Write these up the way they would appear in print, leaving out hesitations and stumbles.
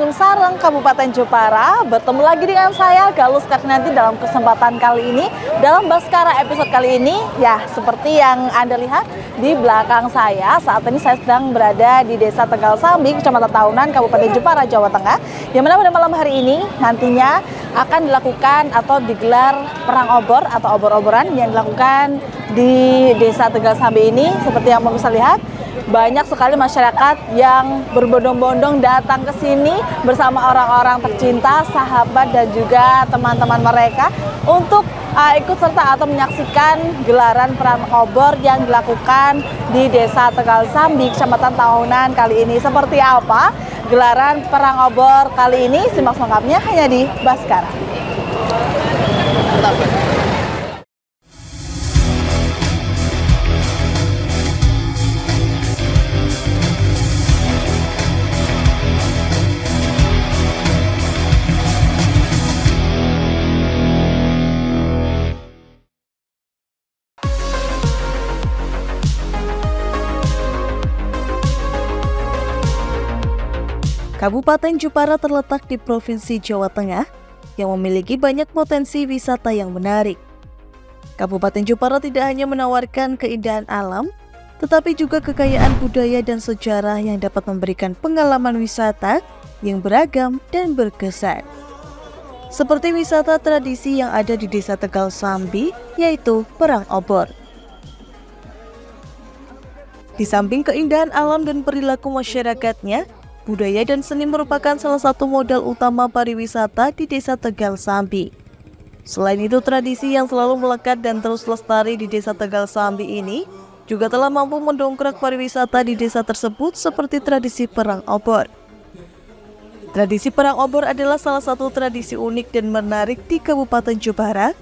Tanjung Sareng, Kabupaten Jepara. Bertemu lagi dengan saya, Galus Karnanti, dalam kesempatan kali ini. Dalam Baskara episode kali ini, ya seperti yang Anda lihat di belakang saya, saat ini saya sedang berada di Desa Tegal Sambi, Kecamatan Tahunan, Kabupaten Jepara, Jawa Tengah. Yang mana pada malam hari ini nantinya akan dilakukan atau digelar perang obor atau obor-oboran yang dilakukan di Desa Tegal Sambi ini. Seperti yang bisa lihat, banyak sekali masyarakat yang berbondong-bondong datang ke sini bersama orang-orang tercinta, sahabat dan juga teman-teman mereka untuk ikut serta atau menyaksikan gelaran perang obor yang dilakukan di Desa Tegal Sambi, Kecamatan Tahunan kali ini. Seperti apa gelaran perang obor kali ini? Simak selengkapnya hanya di Baskara. Kabupaten Jepara terletak di Provinsi Jawa Tengah yang memiliki banyak potensi wisata yang menarik. Kabupaten Jepara tidak hanya menawarkan keindahan alam, tetapi juga kekayaan budaya dan sejarah yang dapat memberikan pengalaman wisata yang beragam dan berkesan. Seperti wisata tradisi yang ada di Desa Tegal Sambi, yaitu perang obor. Di samping keindahan alam dan perilaku masyarakatnya, budaya dan seni merupakan salah satu modal utama pariwisata di Desa Tegal Sambi. Selain itu, tradisi yang selalu melekat dan terus lestari di Desa Tegal Sambi ini juga telah mampu mendongkrak pariwisata di desa tersebut seperti tradisi perang obor. Tradisi perang obor adalah salah satu tradisi unik dan menarik di Kabupaten Jepara.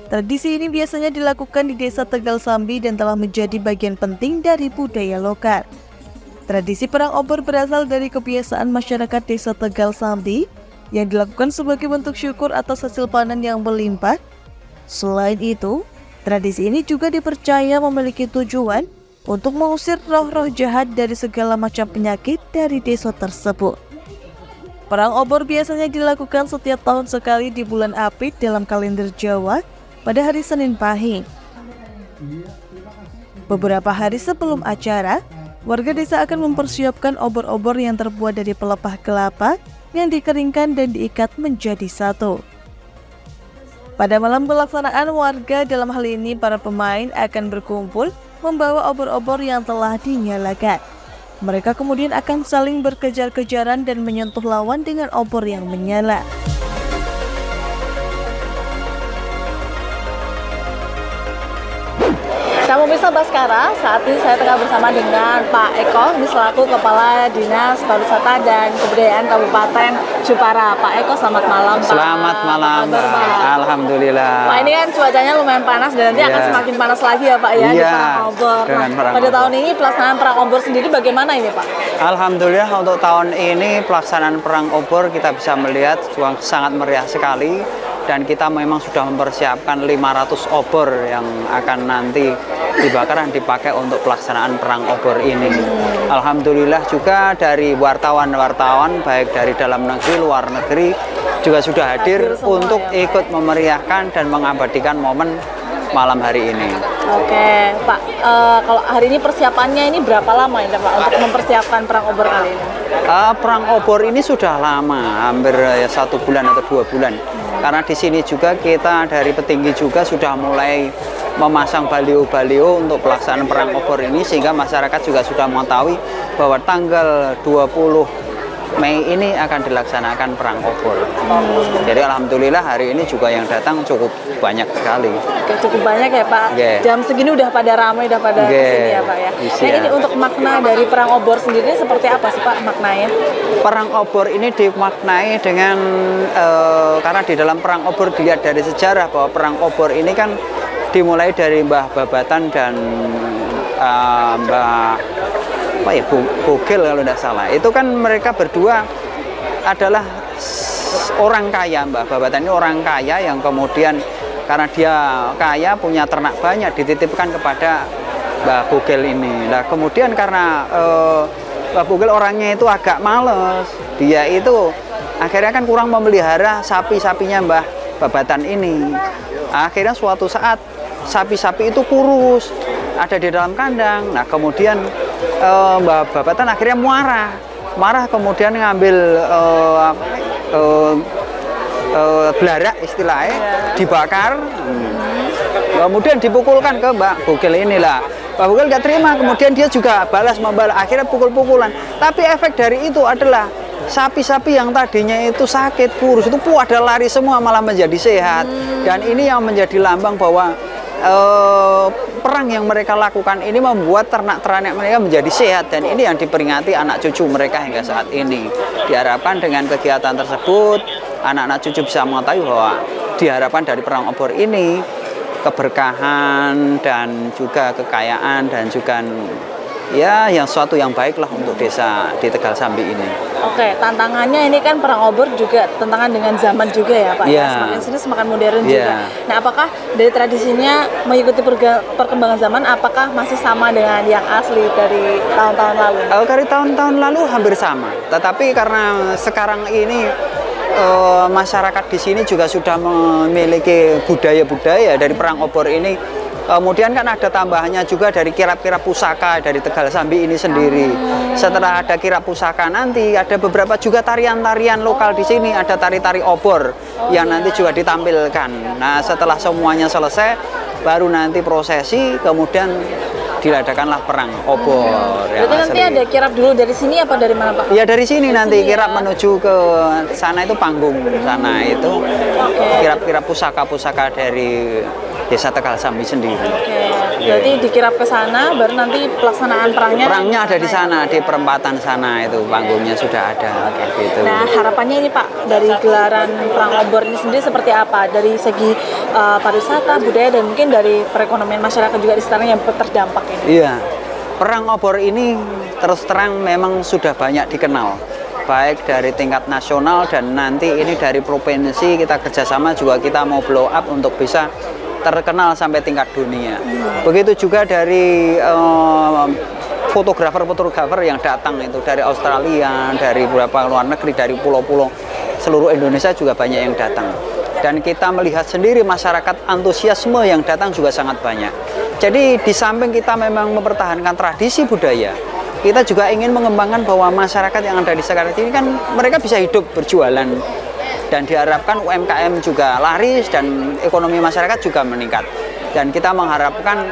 Tradisi ini biasanya dilakukan di Desa Tegal Sambi dan telah menjadi bagian penting dari budaya lokal. Tradisi perang obor berasal dari kebiasaan masyarakat Desa Tegal Sambi yang dilakukan sebagai bentuk syukur atas hasil panen yang berlimpah. Selain itu, tradisi ini juga dipercaya memiliki tujuan untuk mengusir roh-roh jahat dari segala macam penyakit dari desa tersebut. Perang obor biasanya dilakukan setiap tahun sekali di bulan Apit dalam kalender Jawa pada hari Senin Pahing. Beberapa hari sebelum acara, warga desa akan mempersiapkan obor-obor yang terbuat dari pelepah kelapa yang dikeringkan dan diikat menjadi satu. Pada malam pelaksanaan, warga, dalam hal ini para pemain, akan berkumpul membawa obor-obor yang telah dinyalakan. Mereka kemudian akan saling berkejar-kejaran dan menyentuh lawan dengan obor yang menyala. Nah, pemirsa Baskara, saat ini saya tengah bersama dengan Pak Eko, selaku Kepala Dinas Pariwisata dan Kebudayaan Kabupaten Jepara. Pak Eko, selamat malam, Pak. Selamat malam, Pak. Alhamdulillah. Pak, ini kan cuacanya lumayan panas dan nanti akan semakin panas lagi ya, Pak, ya, di perang obor. Nah, pada tahun ini pelaksanaan perang obor sendiri bagaimana ini, Pak? Alhamdulillah untuk tahun ini pelaksanaan perang obor kita bisa melihat sangat meriah sekali. Dan kita memang sudah mempersiapkan 500 obor yang akan nanti dibakar dan dipakai untuk pelaksanaan perang obor ini. Alhamdulillah juga dari wartawan-wartawan baik dari dalam negeri, luar negeri juga sudah hadir untuk ikut memeriahkan dan mengabadikan momen malam hari ini. Oke, Pak. Kalau hari ini persiapannya ini berapa lama ini, Pak, untuk mempersiapkan perang obor kali ini? Perang obor ini sudah lama, hampir 1 bulan atau 2 bulan. Karena di sini juga kita dari petinggi juga sudah mulai memasang baliho-baliho untuk pelaksanaan perang obor ini, sehingga masyarakat juga sudah mengetahui bahwa tanggal 20 Mei ini akan dilaksanakan perang obor. Jadi alhamdulillah hari ini juga yang datang cukup banyak sekali. Oke, cukup banyak ya, Pak. Jam segini udah pada ramai, udah pada kesini ya, Pak, ya. Nah, ini untuk makna dari perang obor sendiri seperti apa sih, Pak, maknanya? Perang obor ini dimaknai dengan karena di dalam perang obor dilihat dari sejarah bahwa perang obor ini kan dimulai dari Mbah Babatan dan Mbah Bogel kalau tidak salah. Itu kan mereka berdua adalah orang kaya. Mbah Babatan ini orang kaya yang kemudian karena dia kaya, punya ternak banyak, dititipkan kepada Mbah Bogel ini. Nah kemudian karena Mbah Bogel orangnya itu agak males, dia itu akhirnya kan kurang memelihara sapi-sapinya Mbah Babatan ini. Akhirnya suatu saat sapi-sapi itu kurus, ada di dalam kandang. Nah kemudian Mbah Babatan akhirnya marah kemudian ngambil belarak istilahnya, dibakar, kemudian dipukulkan ke Mbak Bugil inilah. Mbak Bugil nggak terima, kemudian dia juga membalas, akhirnya pukul-pukulan. Tapi efek dari itu adalah sapi-sapi yang tadinya itu sakit, kurus, itu pada lari semua malah menjadi sehat. Dan ini yang menjadi lambang bahwa perang yang mereka lakukan ini membuat ternak-ternak mereka menjadi sehat, dan ini yang diperingati anak cucu mereka hingga saat ini. Diharapkan dengan kegiatan tersebut anak-anak cucu bisa mengetahui bahwa diharapkan dari perang obor ini keberkahan dan juga kekayaan dan juga ya yang suatu yang baik lah untuk desa di Tegal Sambi ini. Oke, tantangannya ini kan perang obor juga tantangan dengan zaman juga ya Pak. Yeah. Semakin sini semakin modern Yeah. juga. Nah, apakah dari tradisinya mengikuti perkembangan zaman, apakah masih sama dengan yang asli dari tahun-tahun lalu? Dari tahun-tahun lalu hampir sama, tetapi karena sekarang ini masyarakat di sini juga sudah memiliki budaya-budaya dari perang obor ini. Kemudian kan ada tambahannya juga dari kirap-kirap pusaka dari Tegal Sambi ini sendiri. Setelah ada kirap pusaka nanti ada beberapa juga tarian-tarian lokal di sini, ada tari-tari obor yang nanti juga ditampilkan. Nah, setelah semuanya selesai baru nanti prosesi, kemudian diladakanlah perang obor. Berarti nanti ada kirap dulu dari sini apa dari mana Pak? Ya dari sini nanti sini kirap ya. menuju ke sana itu panggung sana itu kirap-kirap pusaka-pusaka dari Desa Tegal Sambi sendiri. Oke, berarti dikirap ke sana, baru nanti pelaksanaan perangnya. Perangnya ada di sana, di perempatan sana itu panggungnya sudah ada. Gitu. Nah, harapannya ini Pak dari gelaran perang obor ini sendiri seperti apa? Dari segi pariwisata, budaya, dan mungkin dari perekonomian masyarakat juga di sekitarnya yang terdampak ini. Iya, perang obor ini terus terang memang sudah banyak dikenal, baik dari tingkat nasional dan nanti ini dari provinsi kita kerjasama juga kita mau blow up untuk bisa terkenal sampai tingkat dunia. Begitu juga dari fotografer yang datang itu dari Australia, dari beberapa luar negeri, dari pulau-pulau seluruh Indonesia juga banyak yang datang. Dan kita melihat sendiri masyarakat antusiasme yang datang juga sangat banyak. Jadi di samping kita memang mempertahankan tradisi budaya, kita juga ingin mengembangkan bahwa masyarakat yang ada di sekitar sini kan mereka bisa hidup berjualan. Dan diharapkan UMKM juga laris dan ekonomi masyarakat juga meningkat. Dan kita mengharapkan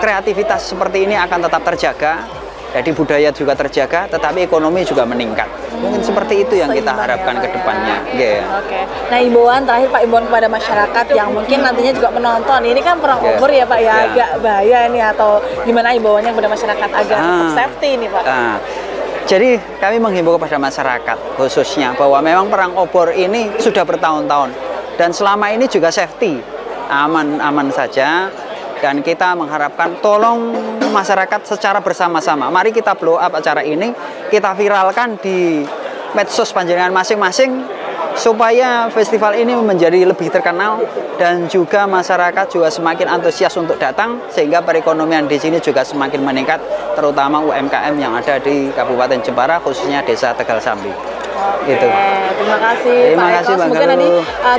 kreativitas seperti ini akan tetap terjaga, jadi budaya juga terjaga, tetapi ekonomi juga meningkat. Mungkin seperti itu yang kita harapkan ke depannya. Yeah. Oke. Nah, imbauan terakhir Pak, imbauan kepada masyarakat yang mungkin nantinya juga menonton. Ini kan perang obor ya Pak ya, agak bahaya ini, atau gimana imbauannya kepada masyarakat agar tetap safety ini Pak? Jadi kami menghimbau kepada masyarakat khususnya bahwa memang perang obor ini sudah bertahun-tahun dan selama ini juga safety, aman-aman saja, dan kita mengharapkan tolong masyarakat secara bersama-sama. Mari kita blow up acara ini, kita viralkan di medsos panjenengan masing-masing supaya festival ini menjadi lebih terkenal dan juga masyarakat juga semakin antusias untuk datang sehingga perekonomian di sini juga semakin meningkat, terutama UMKM yang ada di Kabupaten Jepara khususnya Desa Tegal Sambi. Gitu. Terima kasih Terima Pak kasih, Eko. Bang Semoga Galuh. nanti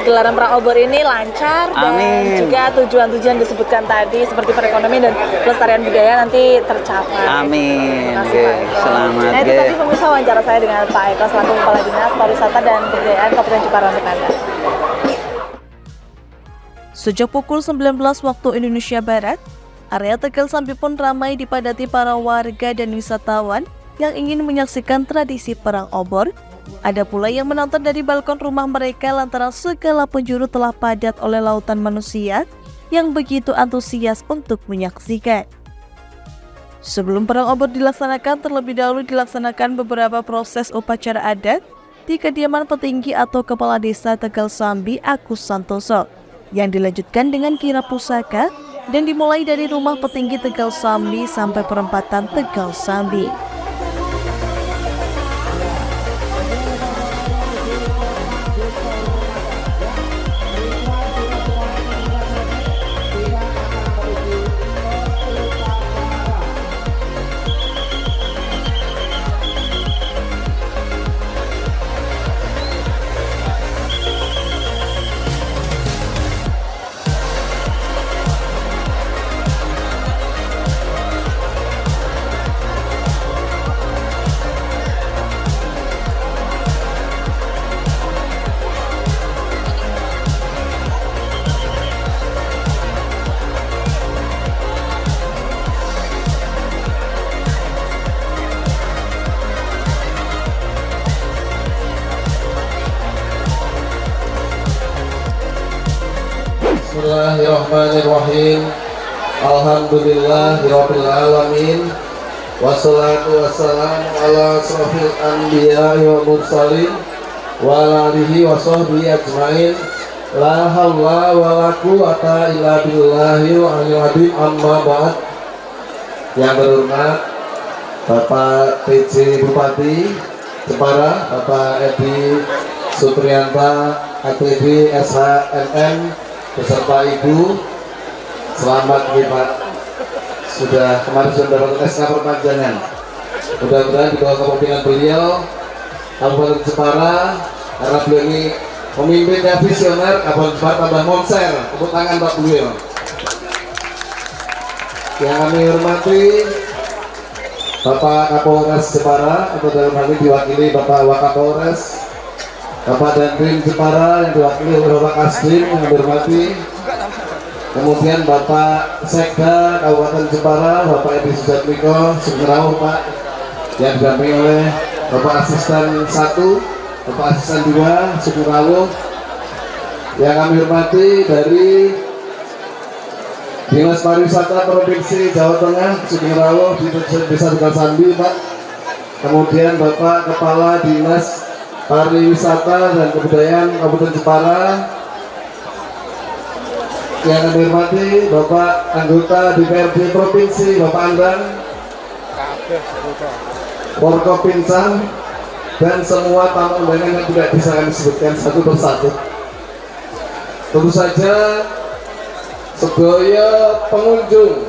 gelaran perang obor ini lancar. Amin. Dan juga tujuan-tujuan disebutkan tadi seperti perekonomian dan pelestarian budaya nanti tercapai. Amin. Terima kasih, Pak Eko. Selamat. Nah, itu tadi pemirsa wawancara saya dengan Pak Eko selaku Kepala Dinas Pariwisata dan Kebudayaan Kabupaten Jepara untuk Anda. Sejak pukul 19 waktu Indonesia Barat, area Tegal Sambi pun ramai dipadati para warga dan wisatawan yang ingin menyaksikan tradisi perang obor. Ada pula yang menonton dari balkon rumah mereka lantaran segala penjuru telah padat oleh lautan manusia yang begitu antusias untuk menyaksikan. Sebelum perang obor dilaksanakan, terlebih dahulu dilaksanakan beberapa proses upacara adat di kediaman petinggi atau kepala desa Tegal Sambi Agus Santoso, yang dilanjutkan dengan kirap pusaka dan dimulai dari rumah petinggi Tegal Sambi sampai perempatan Tegal Sambi. Bismillahirrahmanirrahim. Alhamdulillahirabbil alamin. Wassalatu wassalamu ala asrofil anbiya wa mursalin wa ala alihi wa sahbihi ajmain. La haula wa la quwata illa billahil aliyyil azim. Amma ba'd. Yang berhormat Bapak PJ Bupati Jepara, Bapak Edi Supriyanta ATB SHMM beserta Ibu, selamat nih Pak. Sudah kemarin sudah dapat SK perpanjangan. Mudah-mudahan di bawah kepemimpinan beliau Kabupaten Jepara, karena beliau ini pemimpinnya visioner, Kabupaten Jepara tambah monser. Tepuk tangan Pak beliau. Yang kami hormati Bapak Kapolres Jepara, atau dalam hal ini diwakili Bapak Wakapolres, Bapak Dandim Jepara yang diwakili oleh Bapak Kasdim yang hormati, kemudian Bapak Sekda Kabupaten Jepara, Bapak Edi Sujatmiko Sugeng Pak, yang didampingi oleh Bapak Asisten 1, Bapak Asisten 2 Sugeng. Yang kami hormati dari Dinas Pariwisata Provinsi Jawa Tengah Sugeng di Desa Tegal Sambi Pak, kemudian Bapak Kepala Dinas Pariwisata dan Kebudayaan Kabupaten Jepara. Yang kami hormati Bapak anggota DPRD Provinsi Bapak Andang, Forkopinsam, dan semua tamu undangan yang tidak bisa kami sebutkan satu persatu. Tentu saja sedaya pengunjung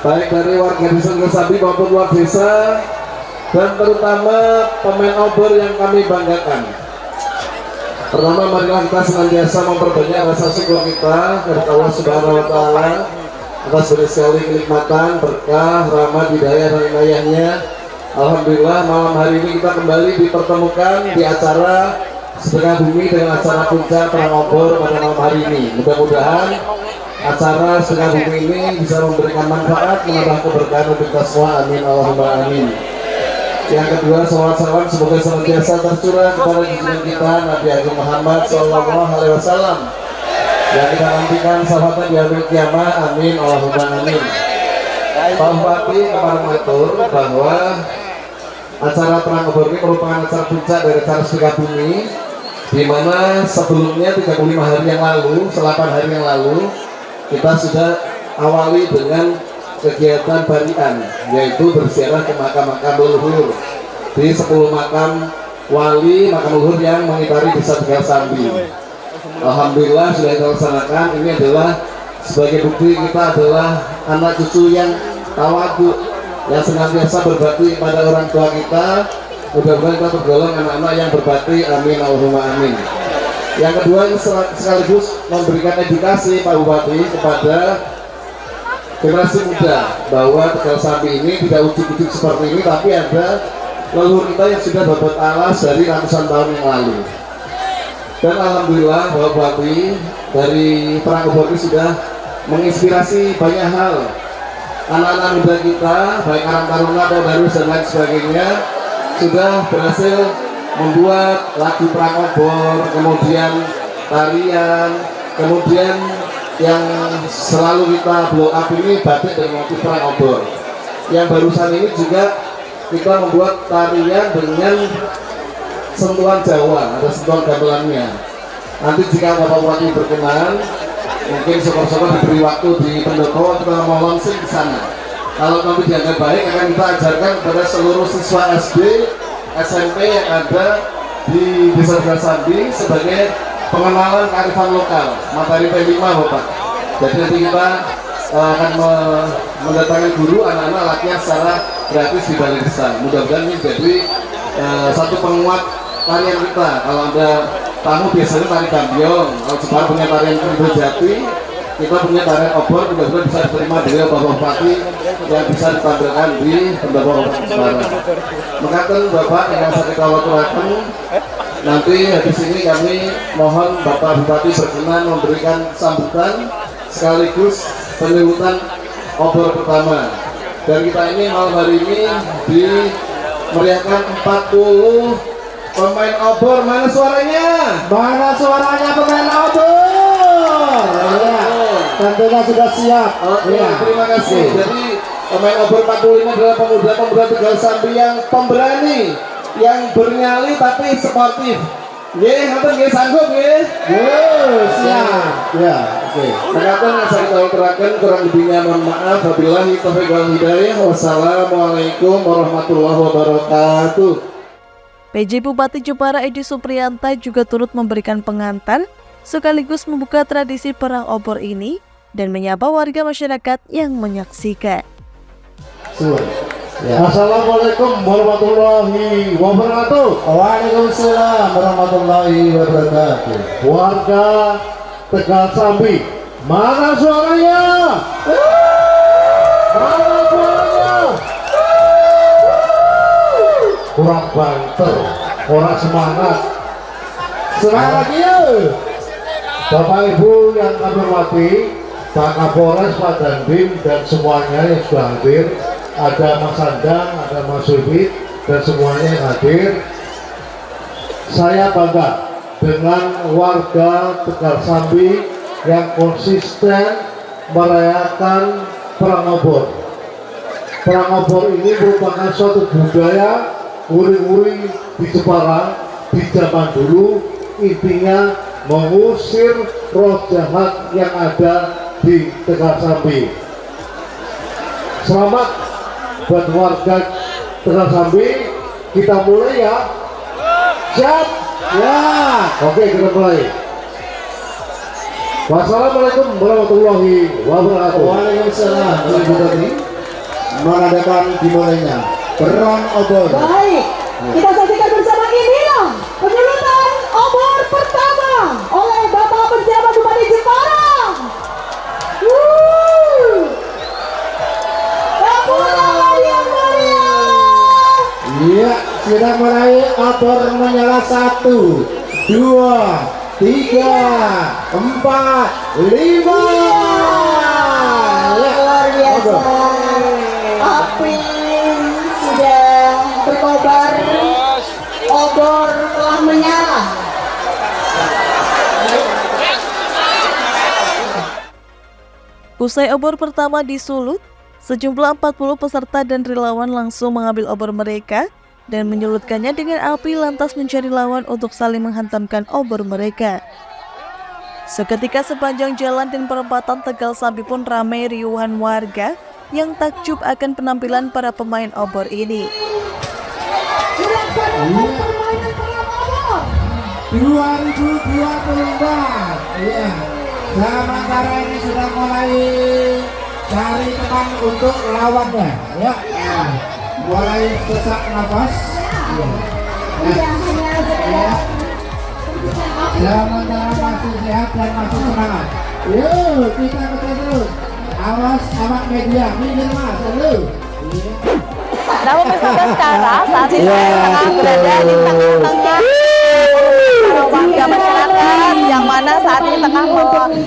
baik dari warga desa Tegal Sambi maupun luar desa, dan terutama pemain obor yang kami banggakan. Pertama, marilah kita senantiasa memperbanyak rasa syukur kita kepada Allah Subhanahu wa Ta'ala atas banyak sekali kenikmatan, berkah, rahmat, hidayah, dan inayahnya. Alhamdulillah, malam hari ini kita kembali dipertemukan di acara Sedekah Bumi dengan acara puncak perang obor pada malam hari ini. Mudah-mudahan acara Sedekah Bumi ini bisa memberikan manfaat, menambah keberkahan untuk kita semua. Amin Allahumma amin. Yang kedua, salawat salam semoga senantiasa tercurah kepada junjungan kita Nabi Agung Muhammad Sallallahu Alaihi Wasallam, yang kita nantikan sahabatnya di hari kiamat. Amin Allahumma amin. Pak Bupati kemarin mengatur bahwa acara perang obor ini merupakan acara puncak dari acara Sedekah Bumi, di mana sebelumnya 35 hari yang lalu, 8 hari yang lalu, kita sudah awali dengan kegiatan barian, yaitu berziarah ke makam-makam leluhur di 10 makam wali, makam leluhur yang mengitari Desa Tegal Sambi. Alhamdulillah sudah kita laksanakan. Ini adalah sebagai bukti kita adalah anak cucu yang tawadhu, yang senantiasa berbakti pada orang tua kita. Mudah-mudahan kita tergolong anak-anak yang berbakti. Amin Allahumma amin. Yang kedua, ini sekaligus memberikan edukasi Pak Bupati kepada generasi muda bahwa Tegal Sambi ini tidak ujuk-ujuk seperti ini, tapi ada leluhur kita yang sudah dapat alas dari ratusan tahun yang lalu. Dan alhamdulillah Bapak Bupati dari perang obor ini sudah menginspirasi banyak hal. Anak-anak muda kita, baik karang taruna atau darus dan lain sebagainya, sudah berhasil membuat lagu perang obor, kemudian tarian, kemudian yang selalu kita blow up ini batik dan motif perang obor. Yang barusan ini juga kita membuat tarian dengan sentuhan Jawa, ada sentuhan gamelannya. Nanti jika Bapak Bupati berkenan, mungkin syukur-syukur diberi waktu di pendopo, kita mau langsung ke sana. Kalau nanti dianggap baik, akan kita ajarkan kepada seluruh siswa SD, SMP yang ada di Desa Tegal Sambi sebagai pengenalan kearifan lokal, materi P5 Bapak. Jadi nanti kita akan mendatangkan guru anak-anak latihan secara gratis di balai desa. Mudah-mudahan ini jadi satu penguat tarian kita. Kalau Anda tahu biasanya tari gambiong, kalau Jepara punya tarian Kerindo Jati, kita punya tarian obor. Mudah-mudahan bisa diterima beliau Bapak Bupati yang bisa ditampilkan di pendopo Kabupaten Jepara. Mengatakan Bapak yang saya kawaturakan, nanti habis ini kami mohon Bapak Bupati berkenan memberikan sambutan sekaligus penyambutan obor pertama. Dan kita ini malam hari ini dimeriahkan 40 pemain obor. Mana suaranya? Mana suaranya pemain obor? tentunya sudah siap. Oke, terima kasih. Jadi pemain obor 45 adalah pemuda-pemuda Tegal Sambi yang pemberani, yang bernyali tapi sportif. Nggih, ngoten nggih sanggup nggih? Siap. Ya, oke. Mekaten yang saya utaraken kurang lebihnya mohon maaf. Wabillahi taufiq wal hidayah. Wassalamualaikum warahmatullahi wabarakatuh. PJ Bupati Jepara Edi Supriyanta juga turut memberikan pengantar sekaligus membuka tradisi perang obor ini dan menyapa warga masyarakat yang menyaksikan. Assalamualaikum warahmatullahi wabarakatuh. Waalaikumsalam warahmatullahi wabarakatuh. Warga Tegal Sambi, mana suaranya? Mana suaranya? Kurang banter, kurang semangat. Semangat lagi ya. Bapak Ibu yang kami hormati, Pak Kapolres, Pak Dandim, dan semuanya yang sudah hadir, ada Mas Andang, ada Mas Sulbit, dan semuanya yang hadir. Saya bangga dengan warga Tegal Sambi yang konsisten merayakan perang obor. Perang obor ini merupakan suatu budaya uri-uri di Jepara di zaman dulu, intinya mengusir roh jahat yang ada di Tegal Sambi. Selamat buat warga Tegal Sambi, kita mulai ya. Siap? Ya. Oke, kita mulai. Wassalamualaikum warahmatullahi wabarakatuh. Waalaikumsalam. Ibu tadi mengadakan dimulainya perang obor. Baik, kita saksikan bersama inilah penyulutan obor pertama oleh Bapak Penjabat Bupati Jepara. Kapolres yang mulia. Iya, sudah meraih obor menyala 1, 2, 3, 4, 5. Luar biasa. Api sudah berkobar, obor telah menyala. Usai obor pertama disulut, sejumlah 40 peserta dan relawan langsung mengambil obor mereka dan menyulutkannya dengan api lantas mencari lawan untuk saling menghantamkan obor mereka. Seketika sepanjang jalan dan perempatan Tegal Sambi pun ramai riuhan warga yang takjub akan penampilan para pemain obor ini. Dilaksanakan permainan perang obor. 2024. Iya. Sementara ini sudah mulai cari teman untuk lawannya. Ya. Mulai sesak nafas. Iya. Tidak hanya sekedar Sementara masih sehat dan masih semangat. Yuk, kita betul terus. Awas awak media, minggir mas, halo. Namun misalkan sekarang saat ini saya tengah berada di tengah-tengah warga masyarakat yang mana saat ini tengah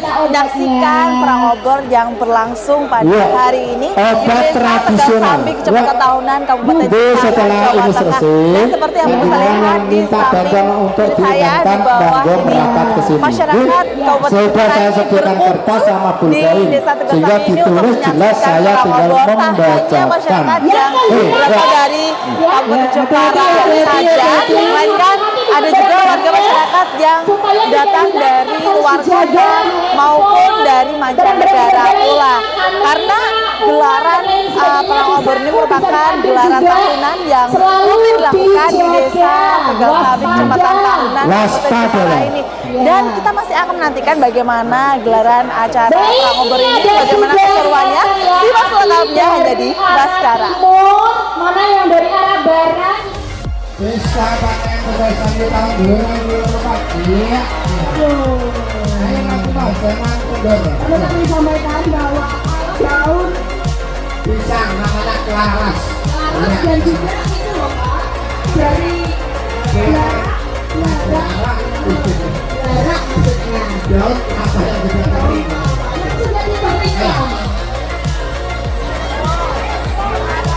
menyaksikan perang obor yang berlangsung pada hari ini di Desa Tegal Sambi, Kecamatan Tahunan, Kabupaten Jepara, Jawa Tengah. Dan seperti yang bisa lihat di samping saya di bawah ini, masyarakat Kabupaten Jepara berkumpul di Desa Tegal Sambi ini untuk menyaksikan perang obor. Tak hanya masyarakat yang berasal dari Kabupaten Jepara saja, melainkan ada juga warga masyarakat yang datang dari luar kota maupun dari mancanegara pula. Karena gelaran perang obor ini merupakan gelaran tahunan yang rutin dilakukan di Desa Tegal Sambi, Kecamatan Tahunan, Kabupaten Jepara ini. Dan kita masih akan menantikan bagaimana gelaran acara perang obor ini, bagaimana keseruannya. Simak selengkapnya hanya di Baskara. Mana yang dari arah barat? Bisa pakai Tegal Sambi tahun 2024. Iya. Ayo nanti mas, jangan kendor. Perlu kami sampaikan bahwa daun Pisang namanya Klaras. laras dan juga itu loh Pak, dari larak maksudnya. Daun apa yang bisa kami? Sudah diberikan.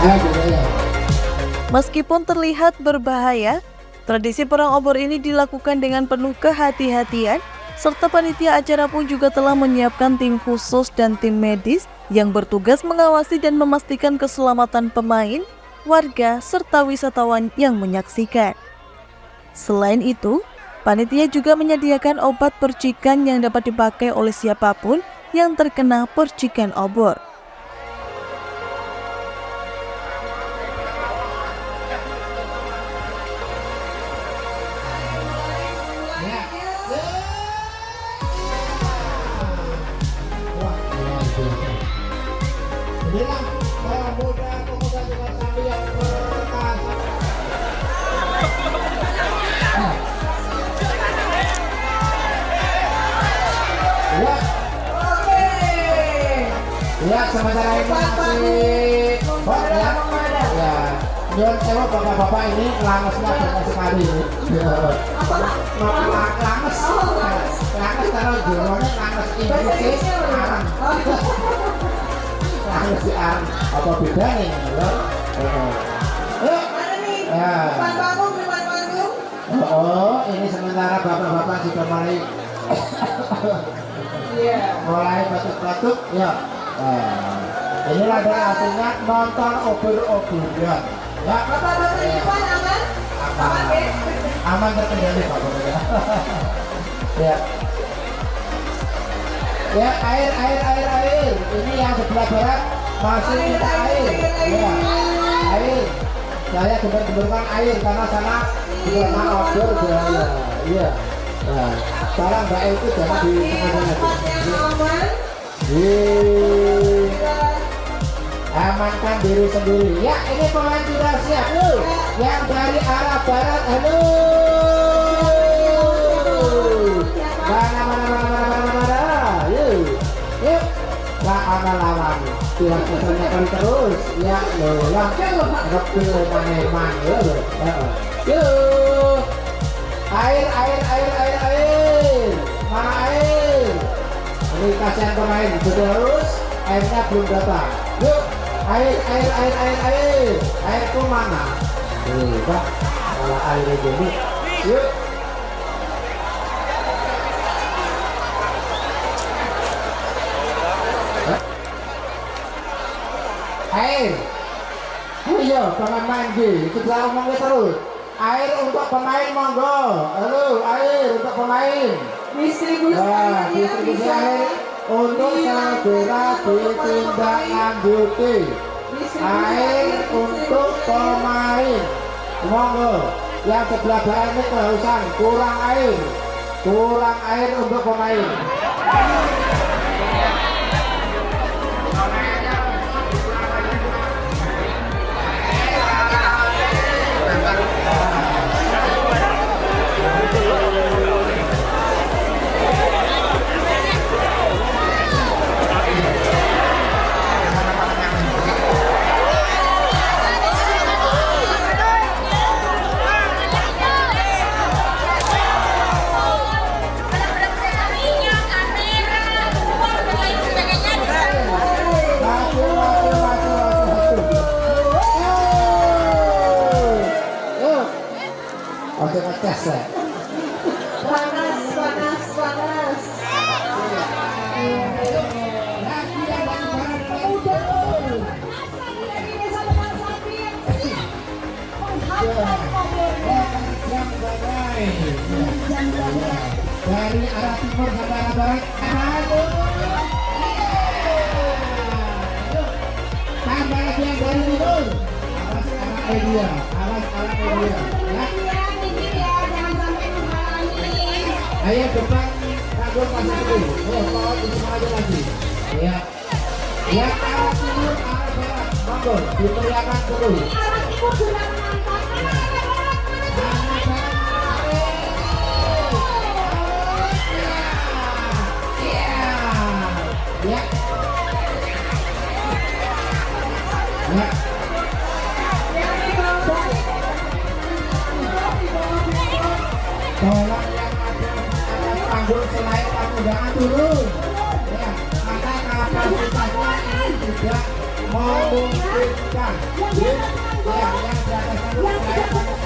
Ya. Meskipun terlihat berbahaya, tradisi perang obor ini dilakukan dengan penuh kehati-hatian serta panitia acara pun juga telah menyiapkan tim khusus dan tim medis yang bertugas mengawasi dan memastikan keselamatan pemain, warga, serta wisatawan yang menyaksikan. Selain itu, panitia juga menyediakan obat percikan yang dapat dipakai oleh siapapun yang terkena percikan obor. Inilah pemuda-pemuda dengan sambil yang perkasa. Ya. Ya, sementara ini masih ya. Nyuwun sewu bapak-bapak ini langesnya banyak sekali. Langes. Langes kalau jurone langes Inggris arang. Langes di arang. Apa bedanya lho? Ya. Oh, ini sementara bapak-bapak sudah mulai batuk-batuk ya. Inilah adalah hasilnya nonton obor-oboran ya. Bapak-bapak di depan aman? Aman terkendali Pak ya. Ya. Ya, air. Ini yang sebelah barat masih minta air. Ya, air. Saya gembar-gemburkan air karena sana karena obor bahaya. Iya. Nah, sekarang Mbak itu jangan di tengah-tengah. Amankan diri sendiri. Ya, ini pemain sudah siap. Yang dari arah barat, halo. Mana. Yuk. Lawan. Tidak kesanyakan terus. Ya, loh. Repil maneman. Yuk. Air. Mana air? Ini kasihan pemain, terus airnya belum datang. Yuk, air. Airku mana? Pak, malah airnya jadi. Yuk. Air. Ayo, pemain G, kita ngomongnya terus. Air untuk pemain monggo. Halo, air untuk pemain. Distribusi air untuk segera ditindaklanjuti. Air untuk pemain. Monggo. Yang sebelah barat ini kehausan, kurang air untuk pemain. Oke, ngetes ya. Panas. Dari arah timur sampai arah barat. Tambah lagi yang dari timur. Awas anak media. Ayo depan kagum masih dulu. Bawa di aja lagi. Ya. Yang arah timur, arah barat. Monggo diperlihatkan dulu. Arah timur sudah menantang. Ya. Tolong yang ada panggung selain tamu jangan turun. Ya, karena kapasitasnya ini tidak memungkinkan. Ya, yang di atas panggung selain tamu.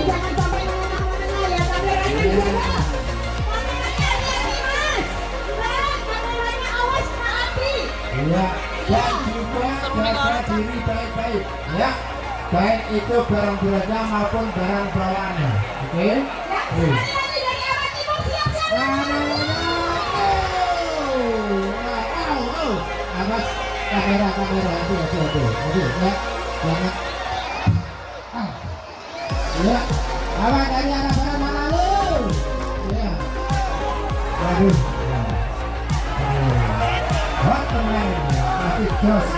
jangan sampai menengah-menengah ya, kameranya juga. Kameranya awas kena api. Iya, dan juga jaga diri baik-baik ya, baik itu barang-barangnya maupun barang bawaannya. Oke? Sekali lagi dari arah timur siap-siap. Awas kamera aduh ya, jangan ya, awas dari arah barat mana lu ya, aduh hot teman masih jos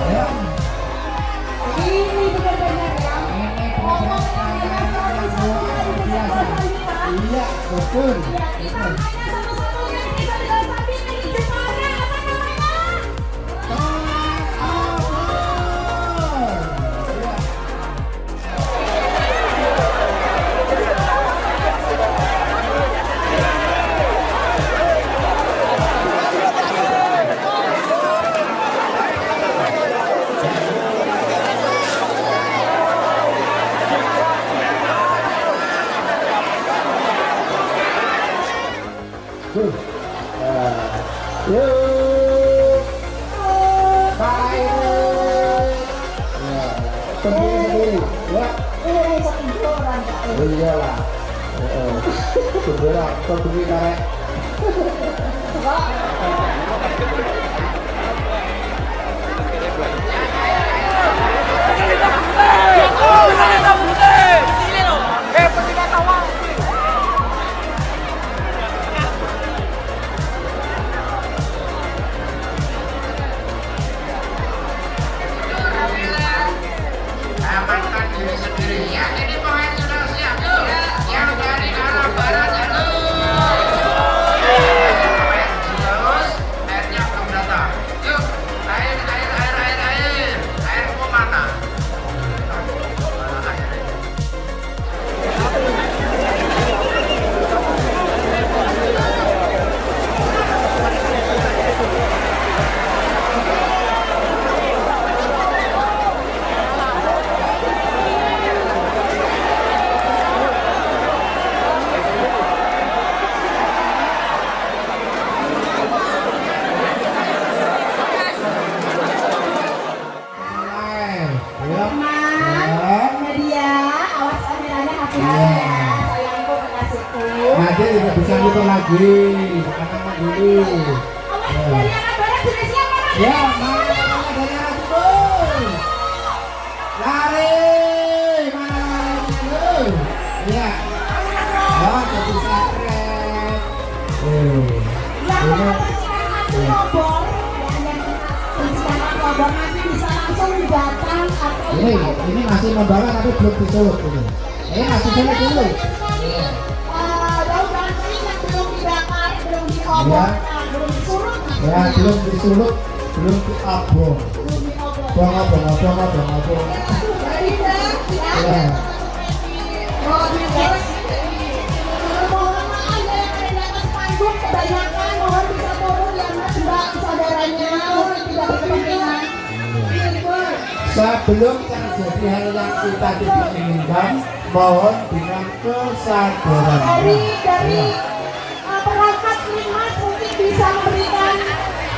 ya, Ini benar-benar ya. ini benar-benar luar biasa. Iya betul. Namanya satu-satu yang bisa dilengkapi nih Jepara, apa namanya? Sendiri ya. Setiduran Kak. Iyalah. Segera pergi karek. Amankan diri sendiri ya. Ini pemain sudah siap yuk. Yang dari arah barat ya pemain terus airnya belum datang. Yuk, air mau mana? Media, awas kameranya hati-hati ya. Sayangku kekasihku. Nanti tidak bisa gitu lagi. Sekarang dulu. Awas dari arah barat sudah siap mana? Ya, mana dari arah timur. Lari. Mana dulu. Ya. Oh, jadi sakret. Yang mempersiapkan api obor, yang mempersiapkan obor nanti bisa langsung datang atau Ini masih membawa tapi belum disulut ini. Ini masih sulut dulu. daun-daun kering yang belum dibakar, belum diobor, belum disuruh, Ya, belum disulut, belum diobong. belum diobor. Bong. Jadi ya. Ya. Mohon maaf ya yang ada di atas panggung kebanyakan, mohon bisa turun ya mbak saudaranya, mohon tidak berkepentingan. Sebelum terjadi hal yang kita tidak inginkan, mohon dengan kesadaran. Dari perangkat Limas mungkin bisa memberikan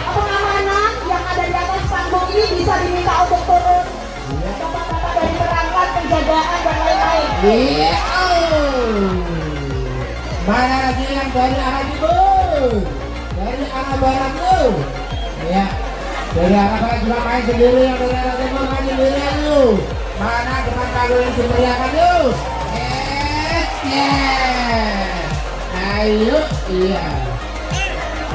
pengamanan yang ada di atas panggung ini, bisa diminta untuk turun. Bapak-bapak dari perangkat, penjagaan dan lain-lain. Iya. Mana lagi yang dari arah timur? Dari arah barat tuh. Ya. Dari arah barat juga main sendiri, yang dari arah timur main sendiri tuh. Mana depan panggung yang dimeriahkan tuh? Ayo, iya.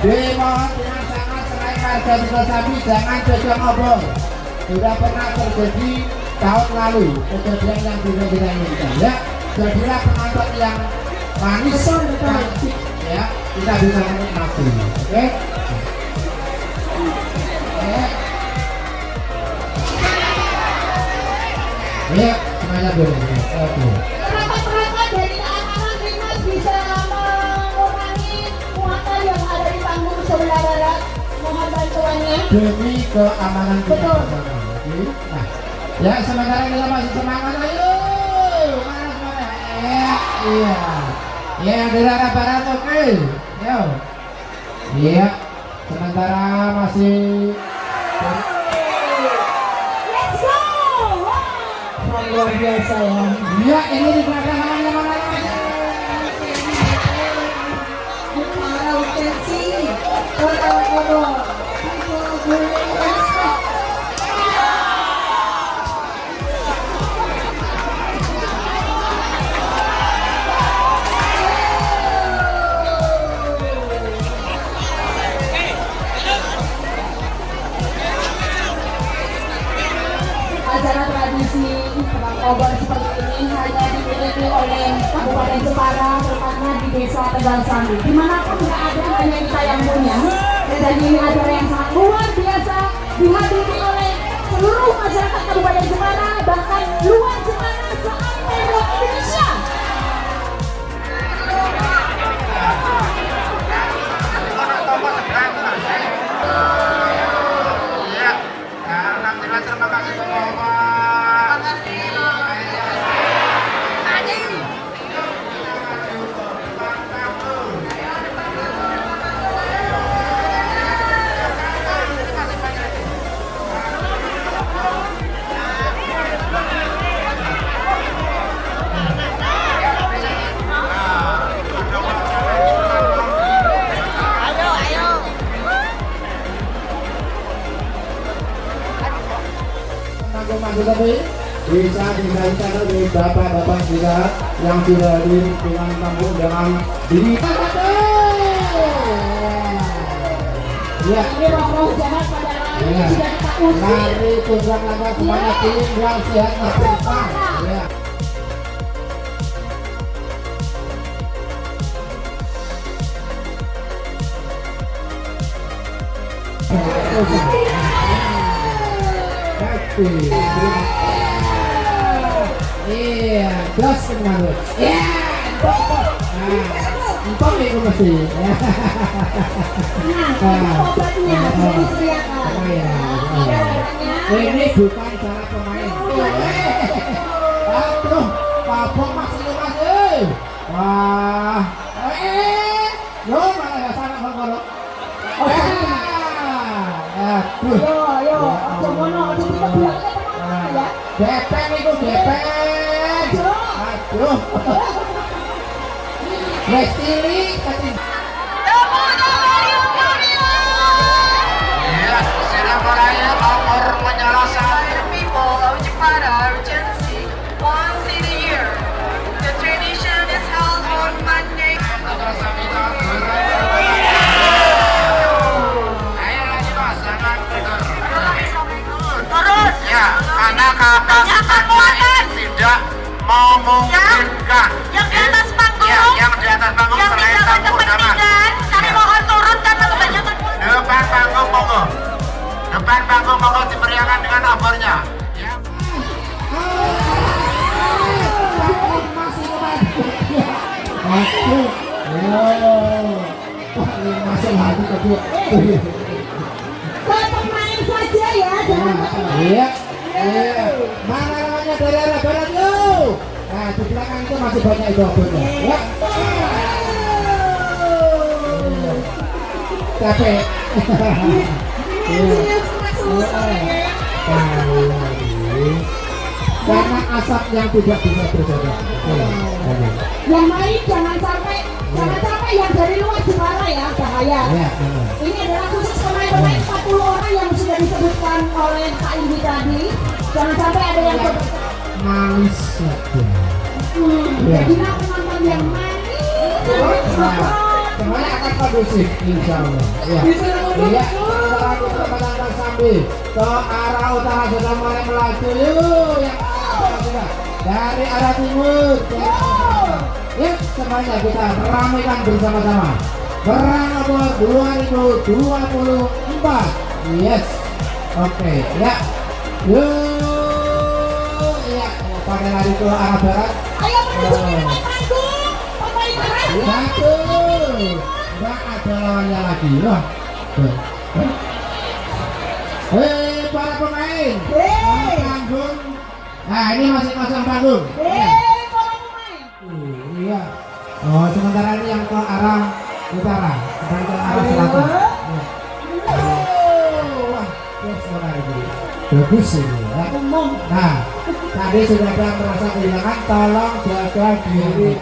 Dimohon dengan sangat selain harga juga sapi, jangan cocok obong. Sudah pernah terjadi tahun lalu kejadian yang tidak kita inginkan ya. Jadilah penonton yang manis, cantik ya, kita bisa menikmati. Oke? Ya, semuanya boleh. Oke. Perangkat-perangkat dari keamanan Limas bisa mengurangi muatan yang ada di panggung sebelah barat. Mohon bantuannya. Demi keamanan kita Betul. bersama. Oke? Nah, ya sementara kita masih semangat, ayo Iya. Ya, dari arah barat oke. Yo. Iya. Sementara masih Let's go. Wah, luar biasa ya. iya ini di belakang namanya mana? Para utensi Kono. Acara tradisi perang obor seperti ini hanya dimiliki oleh Kabupaten Jepara, terutama di Desa Tegal Sambi. Dimanapun nggak ada, hanya kita yang punya. Dan ini acara yang sangat luar biasa dihadiri oleh seluruh masyarakat Kabupaten Jepara, bahkan luar Jepara sampai luar Indonesia. Iya. Alhamdulillah, terima kasih Bapak. Masuk tadi bisa disampaikan oleh bapak-bapak kita yang sudah hadir dengan kampung dengan diri. Ya, Ini roh-roh jahat pada hari ini ya. sudah kita usir. Mari tunjukkan langkah semuanya tinggal sehat merdeka. Ya. Iya, gas semuanya. Iya, empok itu mesti. Nah, obatnya sudah disediakan. Ini bukan cara pemain. Aduh, pabok masih lemas. Wah, yo malah ya sana kalau. Aduh. Yo, ojo ngono, ojo dikebloknya tenang ya. Gepeng itu gepeng. Aduh. Wes cilik tapi Iya, sudah mulai obor menyelesaikan. People of Jakarta urgency once in a year. The tradition is held on Monday. Ayo lagi Mas, jangan tidur. Turun. Ya, karena kapasitasnya tidak memungkinkan. Yang di atas panggung, Ya, yang di atas panggung yang selain tidak tamu undangan. berkepentingan, kami Ya. mohon turun karena kebanyakan Depan panggung monggo. Depan panggung monggo dimeriahkan dengan obornya. Ya. masih lemas. Aduh. Masih hati kedua. Ke pemain saja ya, jangan ke pemain. Iya. Iya. Mana namanya dari arah barat yuk. Nah, di belakang itu masih banyak itu obornya. Ya. Capek. Karena asap yang tidak bisa berjalan. Yang lain jangan sampai yang dari luar Jepara ya, bahaya. Ya, Ini adalah khusus pemain-pemain 40 orang yang sudah disebutkan oleh Pak Indi tadi. Jangan sampai ada yang manis saja. Ya. Jadi penonton yang manis. Semuanya akan kondusif, insya Allah. Ya. Iya. Setelah kita menangkan sambil ke arah utara sudah mulai melaju. Yuk, yang arah sudah dari arah timur. Yuk, semuanya kita ramaikan bersama-sama. Perang obor 2024. Yes. Oke, ya. Yuk, ya. Pakai lari ke arah barat. Ayo menuju pemain panggung. Pemain panggung. Satu, nggak ada lawannya lagi. Wah, para pemain, panggung. Nah, ini masih pasang panggung. Para pemain. Iya, Oh, sementara ini yang ke arah utara, bukan ke arah selatan. Ya. Wah, suara ini bagus ini ya. Nah, tadi sudah ada yang merasa kehilangan, tolong jaga diri.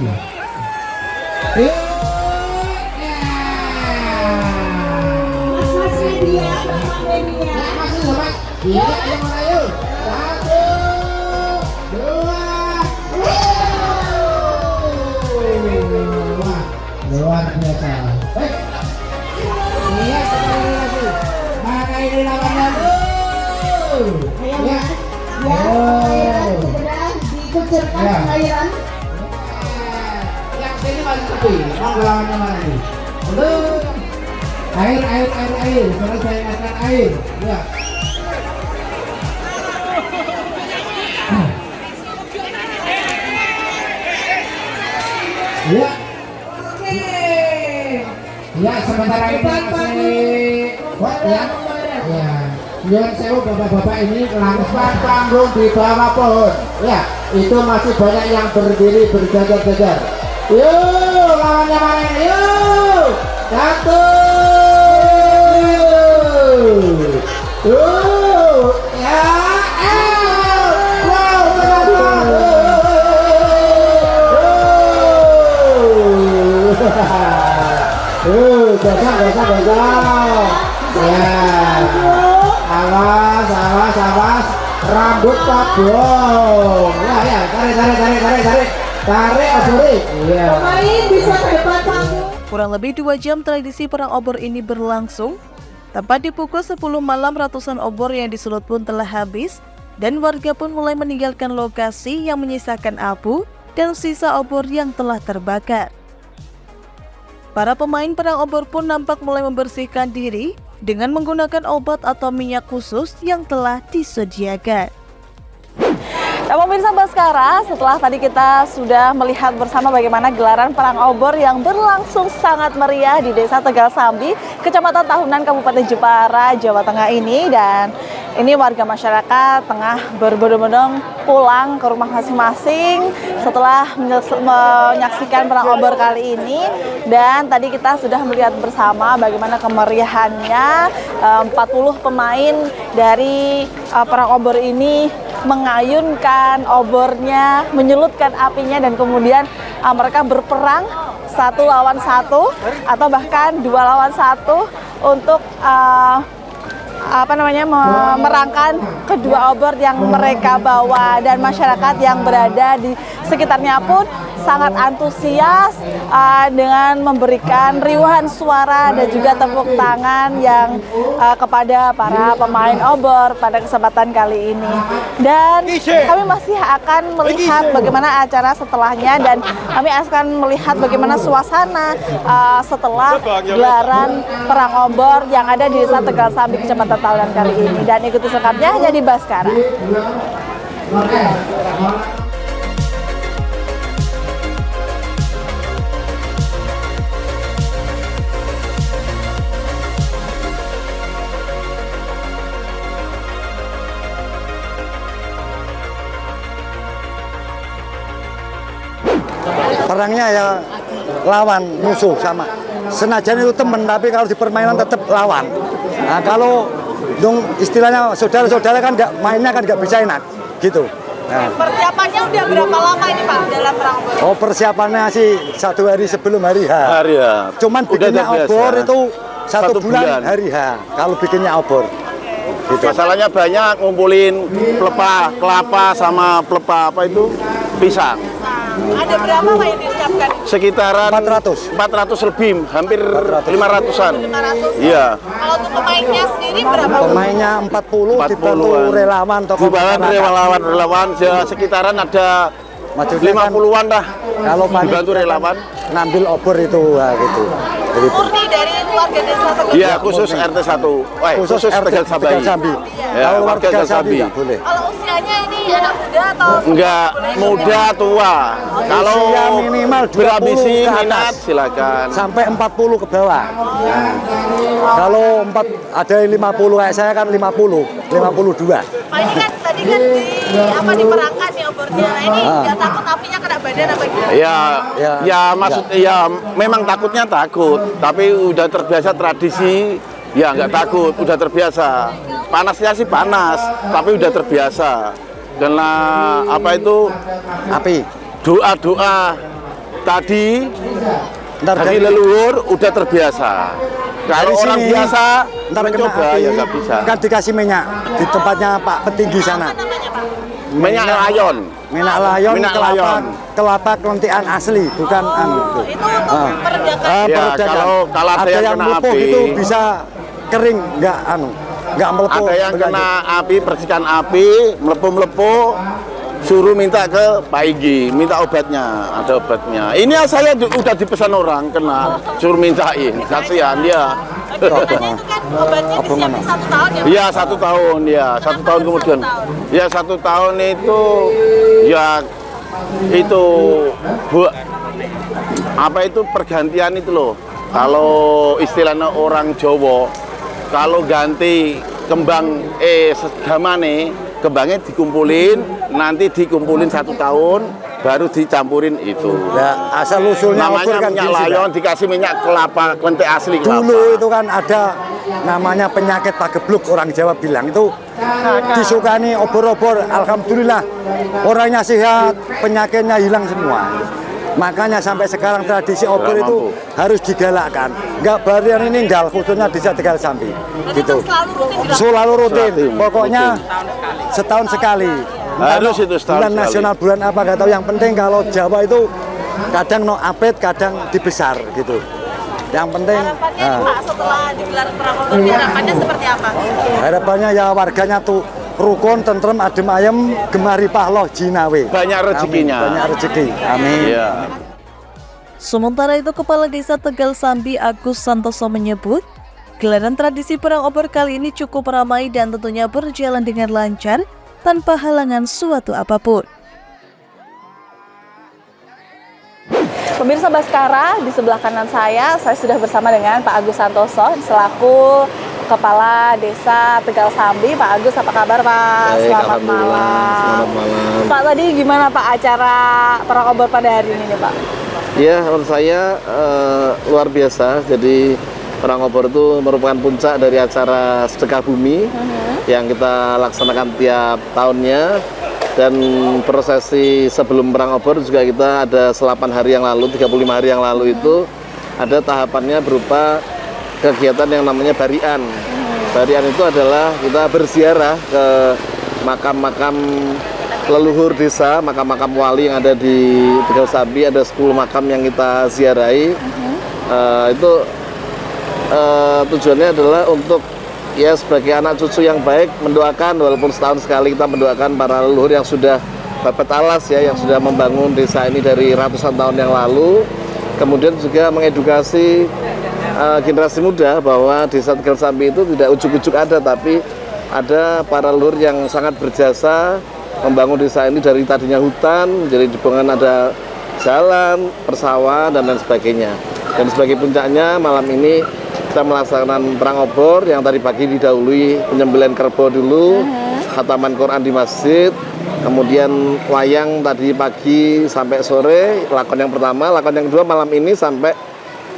Mas media, Bapak media. Masih sobat. Iya, ayo mana yuk. 1, 2. Luar biasa. Iya, sekali lagi. Mana ini lawannya? Ya. Pengairan segera dikucurkan Ya. pengairan. Yang sini masih sepi. Mau lawannya mana ini? Belum. Air. Sekarang saya ingatkan air. Ya. Ya. Ya, sementara ini masih ya. Ya. Nyuwun sewu bapak-bapak ini langsung panggung di bawah pohon. Ya, itu masih banyak yang berdiri berjajar-jajar. Yuk, lawannya mana ini? Yuk. 1. Ya. Wow, gosok. Ya. Awas. Rambut kobong. Ya, tarik obor. Iya. Pemain bisa ke depan panggung. Kurang lebih 2 jam tradisi perang obor ini berlangsung. Tepat di pukul 10 malam ratusan obor yang disulut pun telah habis dan warga pun mulai meninggalkan lokasi yang menyisakan abu dan sisa obor yang telah terbakar. Para pemain perang obor pun nampak mulai membersihkan diri dengan menggunakan obat atau minyak khusus yang telah disediakan. Nah, pemirsa Baskara, setelah tadi kita sudah melihat bersama bagaimana gelaran perang obor yang berlangsung sangat meriah di Desa Tegal Sambi, Kecamatan Tahunan, Kabupaten Jepara, Jawa Tengah ini, dan ini warga masyarakat tengah berbondong-bondong pulang ke rumah masing-masing setelah menyaksikan perang obor kali ini. Dan tadi kita sudah melihat bersama bagaimana kemeriahannya. 40 pemain dari perang obor ini mengayunkan obornya, menyulutkan apinya, dan kemudian mereka berperang 1 lawan 1 atau bahkan 2 lawan 1 untuk merangkan kedua obor yang mereka bawa, dan masyarakat yang berada di sekitarnya pun sangat antusias dengan memberikan riuhan suara dan juga tepuk tangan yang kepada para pemain obor pada kesempatan kali ini. Dan kami masih akan melihat bagaimana acara setelahnya, dan kami akan melihat bagaimana suasana setelah gelaran perang obor yang ada di Desa Tegal Sambi, Kecamatan Tahunan kali ini. Dan ikuti selengkapnya hanya di Baskara. Perangnya ya lawan musuh sama. Senajan itu temen, tapi kalau di permainan tetap lawan. Nah, kalau dong istilahnya saudara-saudara kan mainnya kan nggak bisa enak gitu. Nah. Persiapannya udah berapa lama ini Pak dalam perang obor? Oh, persiapannya sih 1 hari sebelum hari H. Cuman bikinnya obor itu 1 bulan hari H. Kalau bikinnya obor. Gitu. Masalahnya banyak ngumpulin pelepah kelapa sama pelepah apa itu pisang. Ada berapa Pak yang disiapkan? Sekitaran 400 lebih, hampir 500-an. 500. Iya. Kalau untuk pemainnya sendiri berapa? Pemainnya 40 dibantu relawan tokoh relawan ya, sekitaran ada 50-an lah. Kalau dibantu relawan ngambil obor itu gitu. Murni dari warga Desa Tegal. Iya, khusus RT 1. Khusus Tegal Sambi. Ya, kalau warga Tegal Sambi boleh. Kalau usianya ini anak muda atau enggak muda tua. Kalau minimal 20 berambisi ke atas. minat silakan. Sampai 40 ke bawah. Nah, kalau 4 ada yang 50 kayak saya kan 52. Pak ini kan tadi kan diperangkat nih obornya. Nah, ini nggak takut apinya kena badan apa gimana? Ya maksud ya memang takutnya takut, tapi udah terbiasa tradisi, ya nggak takut, udah terbiasa. Panasnya sih panas, tapi udah terbiasa. Karena apa itu Api. doa-doa tadi dari leluhur udah terbiasa. Kalau Dari orang sini, biasa ntar kena mencoba api, ya nggak bisa. kan dikasih minyak di tempatnya Pak Petinggi sana. Minyak layon. Minyak layon, Minyak kelapa, layon. kelapa kelentian asli, bukan Itu untuk peredakan. Ya, peredakan. kalau ada yang kena melepuh api. itu bisa kering, nggak melepuh. Ada yang berlanjut. kena api, percikan api, melepuh-melepuh, suruh minta ke Pak Igi, minta obatnya, ada obatnya. Ini saya udah dipesan orang kena, suruh mintain, kasihan dia. Katanya itu kan obatnya disiapin 1 tahun ya? Iya 1 tahun, ya 1 tahun kemudian. Ya 1 tahun itu, ya itu apa itu pergantian itu loh. Kalau istilahnya orang Jawa, kalau ganti kembang segamane, kembangnya dikumpulin, nanti dikumpulin 1 tahun, baru dicampurin itu. Ya, asal usulnya Namanya obor kan minyak gitu, layon, Pak. dikasih minyak kelapa, kelente asli kelapa. Dulu itu kan ada namanya penyakit pagebluk, orang Jawa bilang itu disukani obor-obor. Alhamdulillah orangnya sehat, penyakitnya hilang semua. Makanya sampai sekarang tradisi obor Nggak itu mampu. harus digalakkan. Nggak baru yang ini ninggal, khususnya di Tegal Sambi. Gitu. Selalu rutin. Pokoknya setahun sekali. Harus itu setahun bulan sekali. nasional, bulan apa nggak tahu. Yang penting kalau Jawa itu kadang no update, kadang dibesar gitu. Yang penting Harapannya nih Pak, setelah digelar perang obor ini harapannya seperti apa? harapannya ya warganya tuh rukun, tentrem, adem ayem, gemari pahloh jinawe. Banyak rezekinya. Amin. Banyak rezeki. Amin. Iya. Sementara itu, Kepala Desa Tegal Sambi Agus Santoso menyebut, gelaran tradisi perang obor kali ini cukup ramai dan tentunya berjalan dengan lancar tanpa halangan suatu apapun. Pemirsa Baskara, di sebelah kanan saya sudah bersama dengan Pak Agus Santoso selaku Kepala Desa Tegal Sambi. Pak Agus, apa kabar Pak? Baik, Selamat alhamdulillah. malam. Selamat malam. Pak, tadi gimana Pak acara perang obor pada hari ini nih Pak? Ya, menurut saya luar biasa. Jadi perang obor itu merupakan puncak dari acara sedekah bumi yang kita laksanakan tiap tahunnya. Dan prosesi sebelum perang obor juga kita ada 8 hari yang lalu, 35 hari yang lalu itu ada tahapannya berupa kegiatan yang namanya barian. Barian itu adalah kita berziarah ke makam-makam leluhur desa, makam-makam wali yang ada di Tegal Sambi. Ada 10 makam yang kita ziarahi. Itu tujuannya adalah untuk ya sebagai anak cucu yang baik, mendoakan walaupun setahun sekali kita mendoakan para leluhur yang sudah babat alas ya, yang sudah membangun desa ini dari ratusan tahun yang lalu. Kemudian juga mengedukasi generasi muda bahwa desa Tegal Sambi itu tidak ujuk-ujuk ada, tapi ada para leluhur yang sangat berjasa membangun desa ini dari tadinya hutan, jadi di bawahnya ada jalan, persawahan dan lain sebagainya. Dan sebagai puncaknya malam ini kita melaksanakan perang obor yang tadi pagi didahului penyembelihan kerbau dulu, khataman Quran di masjid, kemudian wayang tadi pagi sampai sore, lakon yang pertama, lakon yang kedua malam ini sampai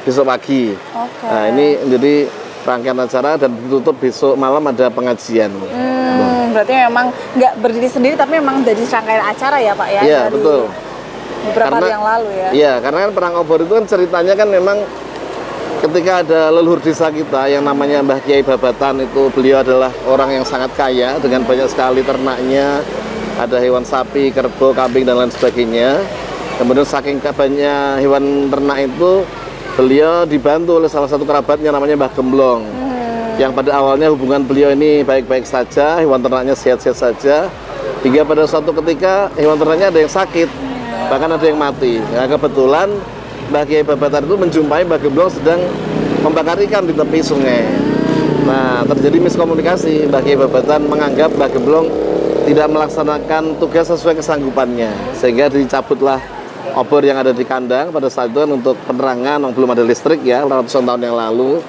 besok pagi. Nah ini menjadi rangkaian acara dan ditutup besok malam ada pengajian. Berarti memang nggak berdiri sendiri tapi memang jadi rangkaian acara ya Pak ya? Iya dari betul. Beberapa hari yang lalu ya? Iya, karena kan perang obor itu kan ceritanya kan memang ketika ada leluhur desa kita yang namanya Mbah Kiai Babatan itu, beliau adalah orang yang sangat kaya dengan banyak sekali ternaknya, ada hewan sapi, kerbau, kambing dan lain sebagainya. Kemudian saking banyaknya hewan ternak itu, beliau dibantu oleh salah satu kerabatnya namanya Mbah Gemblong. Yang pada awalnya hubungan beliau ini baik-baik saja, hewan ternaknya sehat-sehat saja, hingga pada suatu ketika hewan ternaknya ada yang sakit, bahkan ada yang mati. Nah, kebetulan Mbah Kiai Babatan itu menjumpai Mbah Gemblong sedang membakar ikan di tepi sungai. Nah, terjadi miskomunikasi. Mbah Kiai Babatan menganggap Mbah Gemblong tidak melaksanakan tugas sesuai kesanggupannya, sehingga dicabutlah obor yang ada di kandang pada saat itu kan untuk penerangan, belum ada listrik ya, ratusan tahun yang lalu,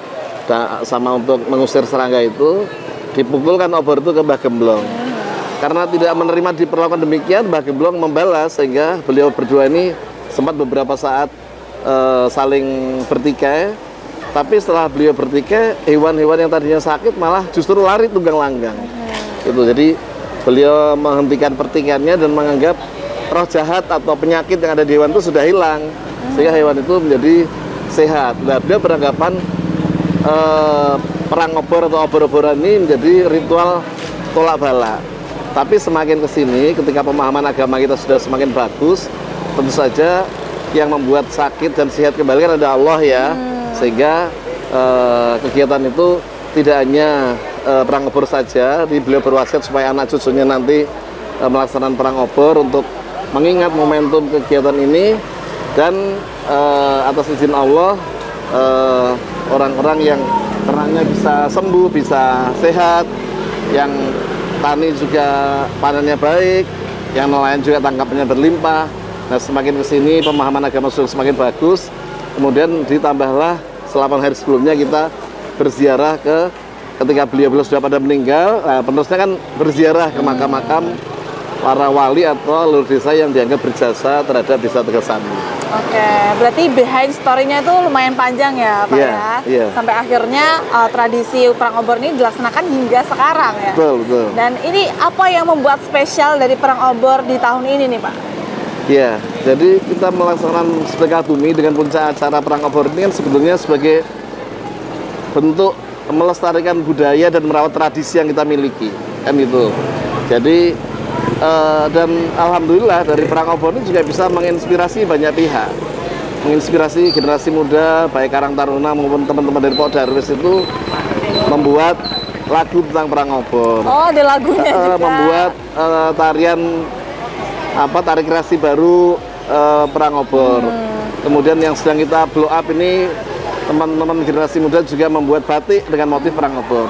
sama untuk mengusir serangga itu, dipukulkan obor itu ke Mbah Gemblong. karena tidak menerima diperlakukan demikian, Mbah Gemblong membalas sehingga beliau berdua ini sempat beberapa saat saling bertikai. Tapi setelah beliau bertikai, hewan-hewan yang tadinya sakit malah justru lari tunggang langgang. Gitu. Jadi beliau menghentikan pertikaiannya dan menganggap roh jahat atau penyakit yang ada di hewan itu sudah hilang, sehingga hewan itu menjadi sehat. Nah, beliau beranggapan perang obor atau obor-oboran ini menjadi ritual tolak bala. Tapi semakin kesini, ketika pemahaman agama kita sudah semakin bagus, tentu saja yang membuat sakit dan sehat kembali kan ada Allah ya. Sehingga kegiatan itu tidak hanya perang obor saja, beliau berwasiat supaya anak cucunya nanti melaksanakan perang obor untuk mengingat momentum kegiatan ini. Dan atas izin Allah, orang-orang yang ternaknya bisa sembuh, bisa sehat, yang tani juga panennya baik, yang nelayan juga tangkapannya berlimpah. Nah, semakin kesini pemahaman agama sudah semakin bagus. Kemudian ditambahlah 8 hari sebelumnya kita berziarah ketika beliau sudah pada meninggal. Nah, penerusnya kan berziarah ke makam-makam para wali atau leluhur desa yang dianggap berjasa terhadap desa Tegal Sambi. Oke, berarti behind story-nya itu lumayan panjang ya Pak ya? Sampai akhirnya tradisi perang obor ini dilaksanakan hingga sekarang ya? Betul. Dan ini apa yang membuat spesial dari perang obor di tahun ini nih Pak? Ya, jadi kita melaksanakan sedekah bumi dengan puncak acara perang obor ini kan sebetulnya sebagai bentuk melestarikan budaya dan merawat tradisi yang kita miliki, kan gitu. Jadi dan alhamdulillah dari perang obor ini juga bisa menginspirasi banyak pihak, menginspirasi generasi muda baik Karang Taruna maupun teman-teman dari Pok Darwis itu membuat lagu tentang perang obor. Oh, ada lagunya juga. Membuat tarian tarik kreasi baru perang obor. Kemudian yang sedang kita blow up ini teman-teman generasi muda juga membuat batik dengan motif perang obor.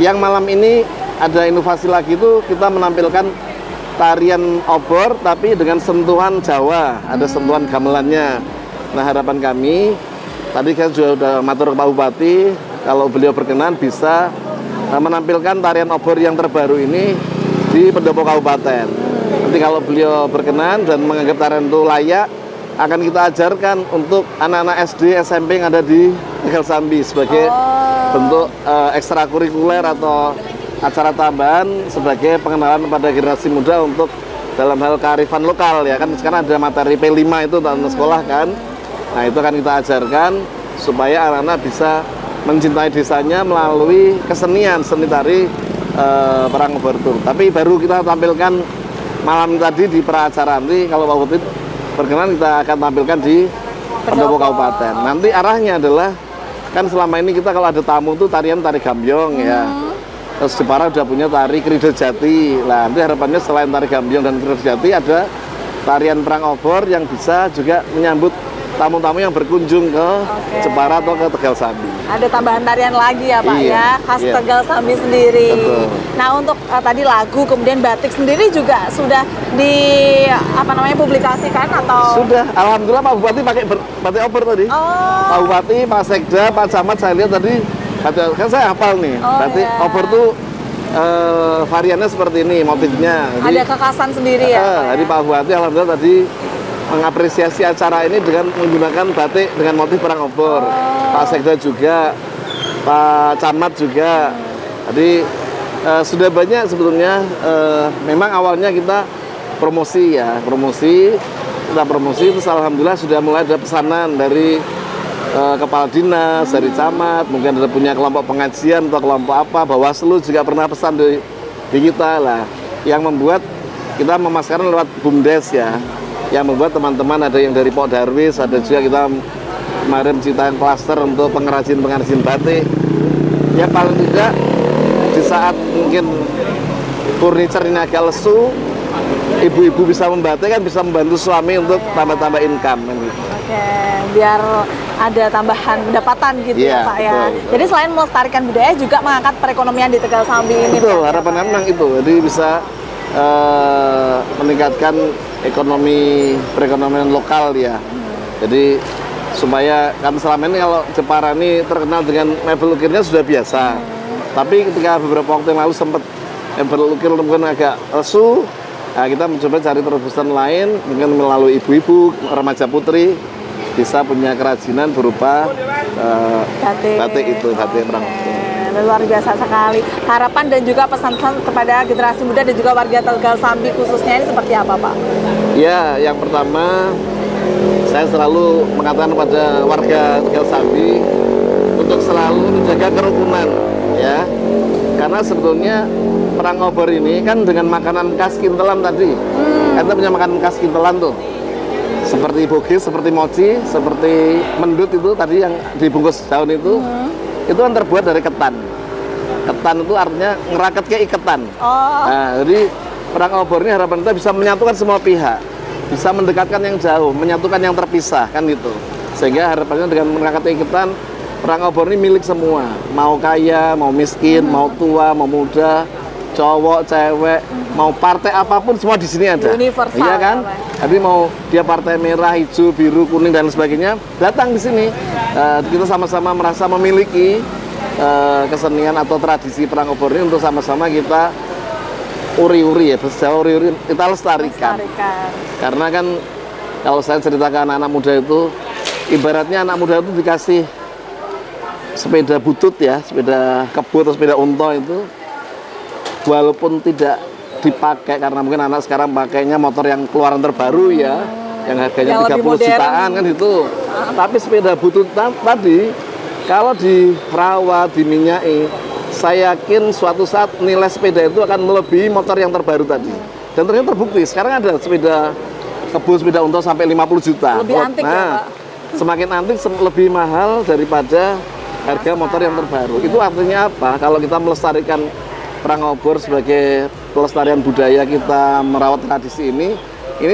Yang malam ini ada inovasi lagi, itu kita menampilkan tarian obor tapi dengan sentuhan Jawa, ada sentuhan gamelannya. Nah, harapan kami tadi kan sudah matur ke Pak Bupati, kalau beliau berkenan bisa menampilkan tarian obor yang terbaru ini di pendopo kabupaten. Nanti kalau beliau berkenan dan menganggap tarian itu layak, akan kita ajarkan untuk anak-anak SD, SMP yang ada di Tegal Sambi sebagai bentuk ekstrakurikuler atau acara tambahan sebagai pengenalan pada generasi muda untuk dalam hal kearifan lokal ya. Kan sekarang ada materi P5 itu tentang sekolah kan. Nah, itu akan kita ajarkan supaya anak-anak bisa mencintai desanya melalui kesenian, seni tari perang obor itu. Tapi baru kita tampilkan malam tadi di praacara. Nanti kalau Pak Bupati berkenan kita akan tampilkan di pendopo kabupaten. Nanti arahnya adalah kan selama ini kita kalau ada tamu tuh tarian tari gambyong ya. Terus Jepara udah punya tari Krido Jati. Nah, nanti harapannya selain tari gambyong dan Krido Jati ada tarian perang obor yang bisa juga menyambut tamu-tamu yang berkunjung ke Jepara atau ke Tegal Sambi. Ada tambahan tarian lagi ya Pak ya, khas Tegal Sambi sendiri. Betul. Nah, untuk tadi lagu kemudian batik sendiri juga sudah publikasikan atau? Sudah, alhamdulillah Pak Bupati pakai batik obor tadi. Pak Bupati, Pak Sekda, Pak Camat saya lihat tadi kan saya hafal nih. Batik obor tuh variannya seperti ini motifnya. Jadi, ada kekhasan sendiri ya. Jadi Pak Bupati alhamdulillah tadi mengapresiasi acara ini dengan menggunakan batik dengan motif perang obor. Pak Sekda juga, Pak Camat juga. Jadi sudah banyak sebetulnya. Memang awalnya kita promosi kita promosi terus alhamdulillah sudah mulai ada pesanan dari kepala dinas, dari camat, mungkin ada punya kelompok pengajian atau kelompok apa, Bawaslu juga pernah pesan di kita lah, yang membuat kita memasarkan lewat BUMDes ya, yang membuat teman-teman ada yang dari Pok Darwis, ada juga kita kemarin menciptakan klaster untuk pengrajin batik. Ya paling tidak di saat mungkin furniture ini agak lesu, ibu-ibu bisa membatik kan bisa membantu suami untuk tambah-tambah income. Oke, biar ada tambahan pendapatan gitu ya Pak ya. Betul. Jadi selain melestarikan budaya juga mengangkat perekonomian di Tegal Sambi ini. Betul, harapan memang itu. Jadi bisa meningkatkan perekonomian lokal ya. Jadi supaya kan selama ini kalau Jepara ini terkenal dengan mebel ukirnya sudah biasa. Tapi ketika beberapa waktu yang lalu sempat yang berlukir mungkin agak lesu. Nah, kita mencoba cari terobosan lain dengan melalui ibu-ibu, remaja putri bisa punya kerajinan berupa batik perang obor. Luar biasa sekali. Harapan dan juga pesan-pesan kepada generasi muda dan juga warga Tegal Sambi khususnya ini seperti apa, Pak? Ya, yang pertama saya selalu mengatakan kepada warga Tegal Sambi untuk selalu menjaga kerukunan, ya. Karena sebetulnya perang obor ini kan dengan makanan khas Kintelan tadi. Kita punya makanan khas Kintelan tuh. Seperti bogis, seperti mochi, seperti mendut itu tadi yang dibungkus daun itu. Itu kan terbuat dari ketan. Ketan itu artinya ngeraket ke iketan. Nah, jadi perang obor ini harapan kita bisa menyatukan semua pihak. Bisa mendekatkan yang jauh, menyatukan yang terpisah, kan gitu. Sehingga harapannya dengan mengangkat iketan, perang obor ini milik semua. Mau kaya, mau miskin, mau tua, mau muda, cowok, cewek, mau partai apapun semua di sini ada. Universal. Iya kan? Jadi mau dia partai merah, hijau, biru, kuning dan sebagainya, datang di sini. Kita sama-sama merasa memiliki kesenian atau tradisi perang obor ini untuk sama-sama kita uri-uri ya, uri-uri kita lestarikan. Karena kan kalau saya ceritakan anak-anak muda itu, ibaratnya anak muda itu dikasih sepeda butut ya, sepeda kebo atau sepeda unta itu, walaupun tidak dipakai karena mungkin anak sekarang pakainya motor yang keluaran terbaru ya, yang harganya 30 jutaan kan itu. Tapi sepeda butut tadi kalau dirawat, diminyai, saya yakin suatu saat nilai sepeda itu akan melebihi motor yang terbaru tadi. Dan ternyata terbukti, sekarang ada sepeda kebo, sepeda unta sampai 50 juta. Lebih antik ya, Pak? Semakin antik, lebih mahal daripada harga motor yang terbaru. Itu artinya apa? Kalau kita melestarikan perang obor sebagai pelestarian budaya kita, merawat tradisi ini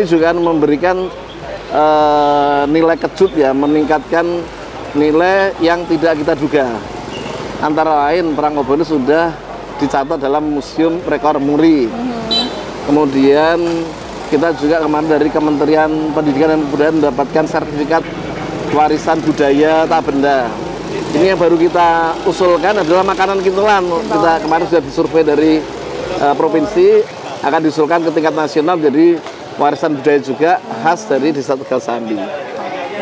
juga memberikan nilai kejut ya, meningkatkan nilai yang tidak kita duga. Antara lain perang obor ini sudah dicatat dalam Museum Rekor Muri. Kemudian kita juga kemarin dari Kementerian Pendidikan dan Kebudayaan mendapatkan sertifikat warisan budaya tak benda. Ini yang baru kita usulkan adalah makanan Kintelan. Kita kemarin sudah disurvei dari provinsi, akan diusulkan ke tingkat nasional jadi warisan budaya juga khas dari Desa Tegal Sambi.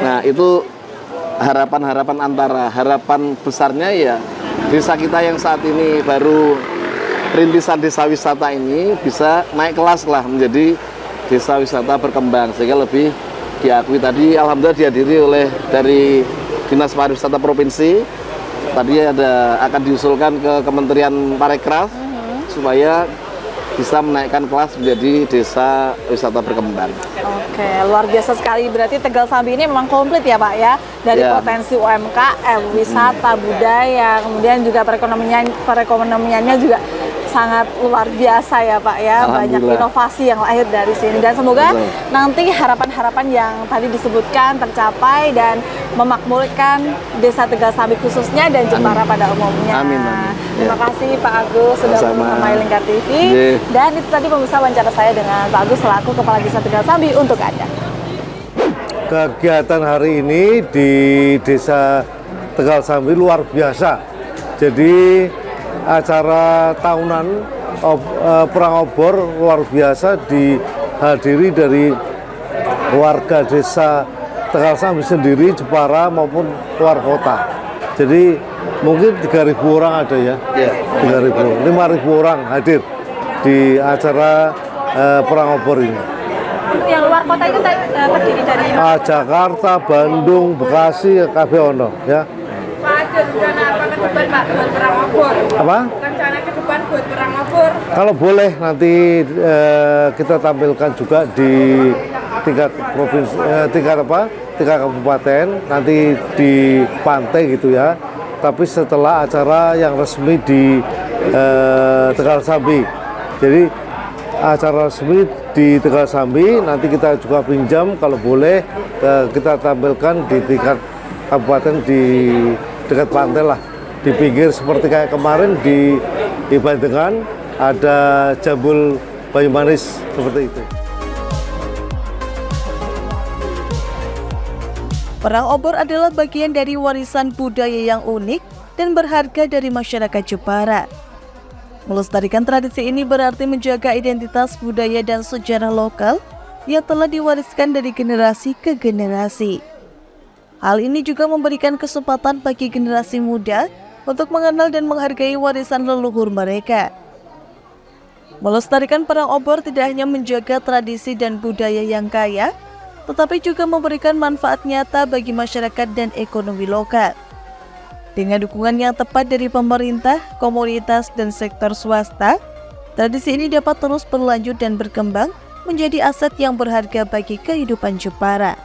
Nah, itu harapan-harapan antara harapan besarnya ya desa kita yang saat ini baru rintisan desa wisata ini bisa naik kelas lah menjadi desa wisata berkembang sehingga lebih diakui. Tadi alhamdulillah dihadiri oleh dari Dinas Pariwisata Provinsi. Tadi akan diusulkan ke Kementerian Parekraf supaya bisa menaikkan kelas menjadi desa wisata berkembang. Oke, luar biasa sekali. Berarti Tegal Sambi ini memang komplit ya Pak ya, dari potensi UMKM, wisata, budaya, kemudian juga perekonomiannya juga sangat luar biasa ya Pak ya, banyak inovasi yang lahir dari sini dan semoga nanti harapan-harapan yang tadi disebutkan tercapai dan memakmurkan Desa Tegal Sambi khususnya dan Jepara pada umumnya. Amin. Terima kasih Pak Agus sudah bersama Lingkar TV. Dan itu tadi pemirsa wawancara saya dengan Pak Agus selaku Kepala Desa Tegal Sambi untuk Anda. Kegiatan hari ini di Desa Tegal Sambi luar biasa. Jadi acara tahunan perang obor luar biasa dihadiri dari warga Desa Tegal Sambi sendiri, Jepara maupun luar kota. Jadi mungkin 3.000 orang ada ya, 3.000, 5.000 orang hadir di acara perang obor ini. Yang luar kota itu terdiri dari Jakarta, Bandung, Bekasi, KB ono ya. Pak, ada rencana apa ke depan Pak buat perang obor? Apa? Rencana ke depan buat perang obor? Kalau boleh nanti kita tampilkan juga di tingkat provinsi, tingkat kabupaten, nanti di pantai gitu ya. Tapi setelah acara yang resmi di Tegal Sambi. Jadi acara resmi di Tegal Sambi nanti kita juga pinjam kalau boleh kita tampilkan di tingkat kabupaten di dekat pantai lah, di pinggir seperti kayak kemarin di Bandengan ada Jambul Bayu Manis seperti itu. Perang obor adalah bagian dari warisan budaya yang unik dan berharga dari masyarakat Jepara. Melestarikan tradisi ini berarti menjaga identitas budaya dan sejarah lokal yang telah diwariskan dari generasi ke generasi. Hal ini juga memberikan kesempatan bagi generasi muda untuk mengenal dan menghargai warisan leluhur mereka. Melestarikan perang obor tidak hanya menjaga tradisi dan budaya yang kaya, tetapi juga memberikan manfaat nyata bagi masyarakat dan ekonomi lokal. Dengan dukungan yang tepat dari pemerintah, komunitas, dan sektor swasta, tradisi ini dapat terus berlanjut dan berkembang menjadi aset yang berharga bagi kehidupan Jepara.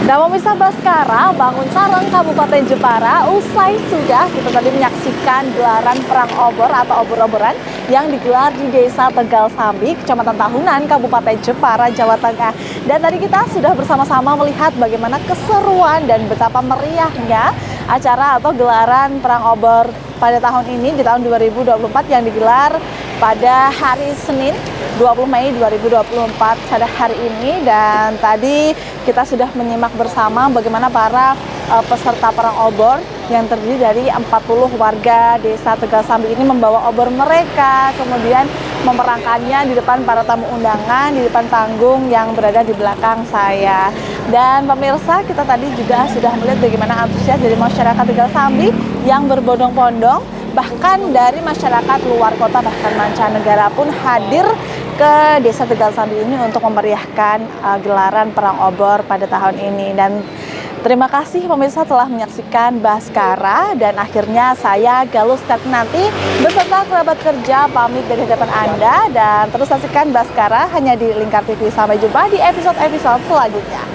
Nah, pemirsa Baskara, Bangun Sareng, Kabupaten Jepara, usai sudah kita tadi menyaksikan gelaran perang obor atau obor-oboran yang digelar di Desa Tegal Sambi, Kecamatan Tahunan, Kabupaten Jepara, Jawa Tengah. Dan tadi kita sudah bersama-sama melihat bagaimana keseruan dan betapa meriahnya acara atau gelaran perang obor pada tahun ini di tahun 2024 yang digelar pada hari Senin 20 Mei 2024 pada hari ini. Dan tadi kita sudah menyimak bersama bagaimana para peserta perang obor yang terdiri dari 40 warga Desa Tegal Sambi ini membawa obor mereka, kemudian memerangkannya di depan para tamu undangan, di depan panggung yang berada di belakang saya. Dan pemirsa, kita tadi juga sudah melihat bagaimana antusias dari masyarakat Tegal Sambi yang berbondong-bondong, bahkan dari masyarakat luar kota bahkan mancanegara pun hadir ke Desa Tegal Sambi ini untuk memeriahkan gelaran perang obor pada tahun ini. Dan terima kasih pemirsa telah menyaksikan Baskara, dan akhirnya saya Galus Nanti beserta kerabat kerja pamit dari hadapan Anda, dan terus saksikan Baskara hanya di Lingkar TV. Sampai jumpa di episode-episode selanjutnya.